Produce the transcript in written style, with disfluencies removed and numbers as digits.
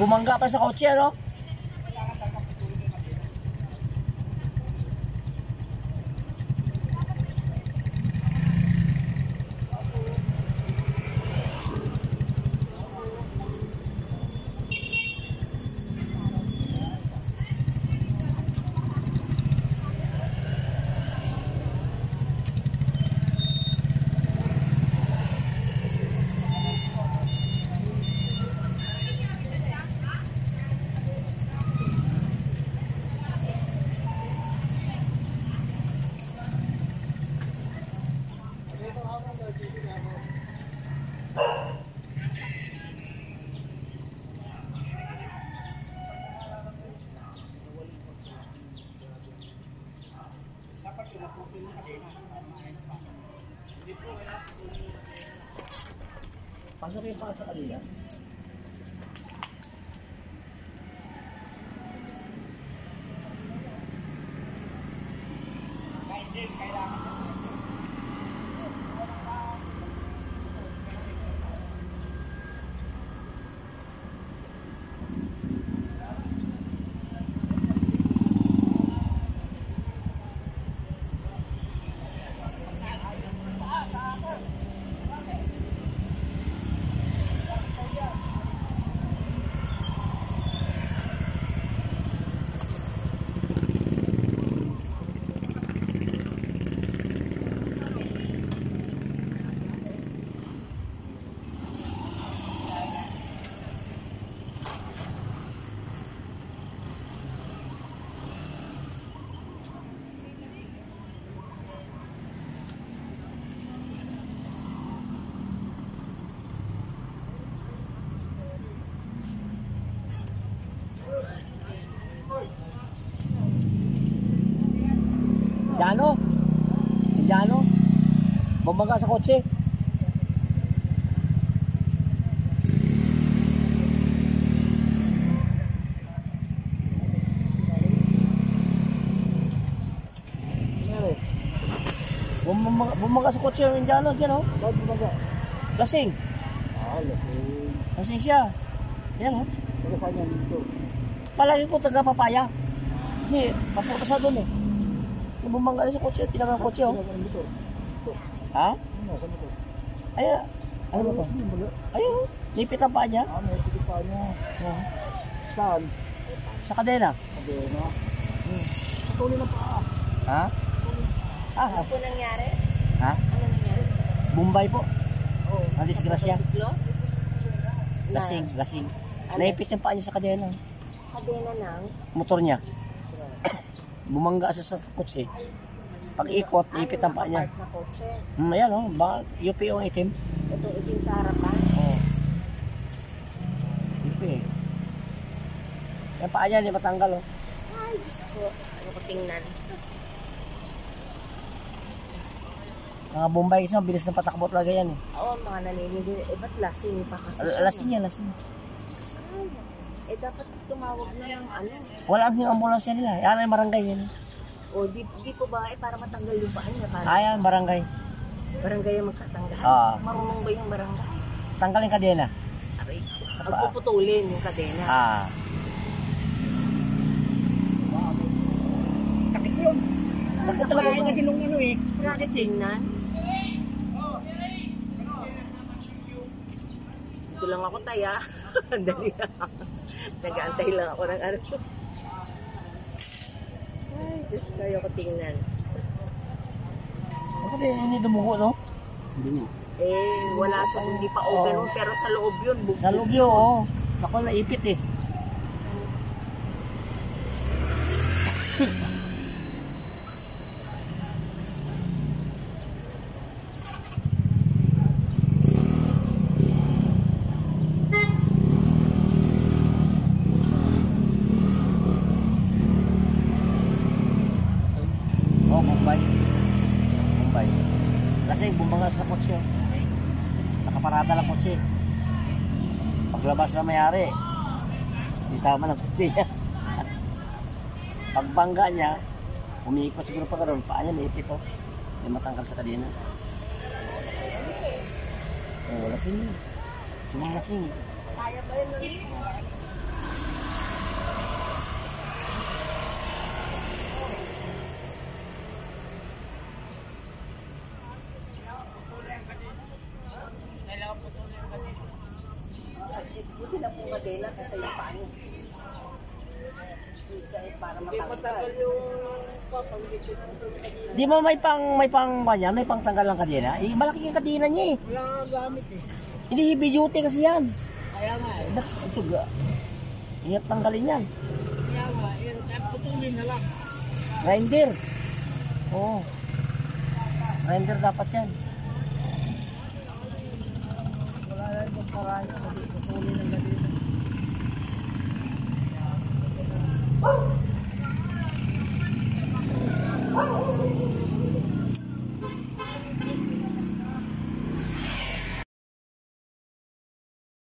Bumangga pa sa kotse, ano? Pasok yung pa sa kanila. Jano? Jano? Bumangga sa kotse. Bumangga sa kotse yung Jano, Jano? Bakit bumangga? Lasing. Lasing. Lasing siya. Yan, oh. Taga saan yan dito? Palagi ko taga Papaya. Kasi papunta sa doon eh. Bumangga sa kotse, tinang ang kotse, oh. Ha? Ayan. Ano ba ito? Ayun, nipit ang paa niya. May nipit paa niya. Saan? Sa kadena. Kadena? Patuloy na paa. Ha? Ano po nangyari? Ha? Ano nangyari? Bombay po. Oh. Ang disgrasya. Lasing. Lasing. Naipit yung paa niya sa kadena. Kadena ng? Motor niya. Bumangga siya sa kotse. Pag ikot, naipit ang paa niya. Ayan, oh. UP yung itim. Ito itim sa harapan? Oo. UP eh. Yung paa niya, hindi matanggal, oh. Ay, Diyos ko. Ano ko tingnan? Mga Bombay kasi bilis ng patakbo talaga yan eh. Oo, mga naninigil. Ba't lasing pa kasi? Lasing yan, lasing. Ay, dapat tumawag na ng ano. Wala yung ambulansya nila. Yan ay barangay yan. O, di po ba para matanggal yung paan niya? Ayan, barangay. Barangay yung magtatanggal? Marunong ba yung barangay? Tanggalin kadena. Aray, pagpuputulin yung kadena. Sakit yun. Sakit talaga yun. Kasi nung ano eh. Bakit tingnan? Ito lang ako taya. Dali lang. Nag-aantay lang ako ng ano. Ay, Diyos ko, ayoko tingnan. Bakit hindi dumugo, no? Hindi. Eh, wala sa hindi pa o ganun, pero sa loob yun. Sa loob yun, oo. Ako naipit eh. Bombay. Kasi bumangga sa kotse. Nakaparada lang kotse. Paglabas na mayari, hindi tama ng kotse niya. Pagbangga niya, umiikot siguro pa karoon, paa niya naipit, oh. Hindi matangkal sa kadena. Oh, lasing yun. Mga lasing. Kaya ba yun? Buti na po madela kasi yung paano. Para matanggal. Di mo may pang kanya, may pang tanggal ng kadena. Eh, malaki yung kadena niya eh. Wala nga gamit eh. Hindi heavy duty kasi yan. Kaya nga eh. Ito ga. Ingat tanggalin yan. Kaya nga, yun, putulin na lang. Grinder. Oo. Grinder dapat yan. Wala lang yung paraan, putulin ng ganito.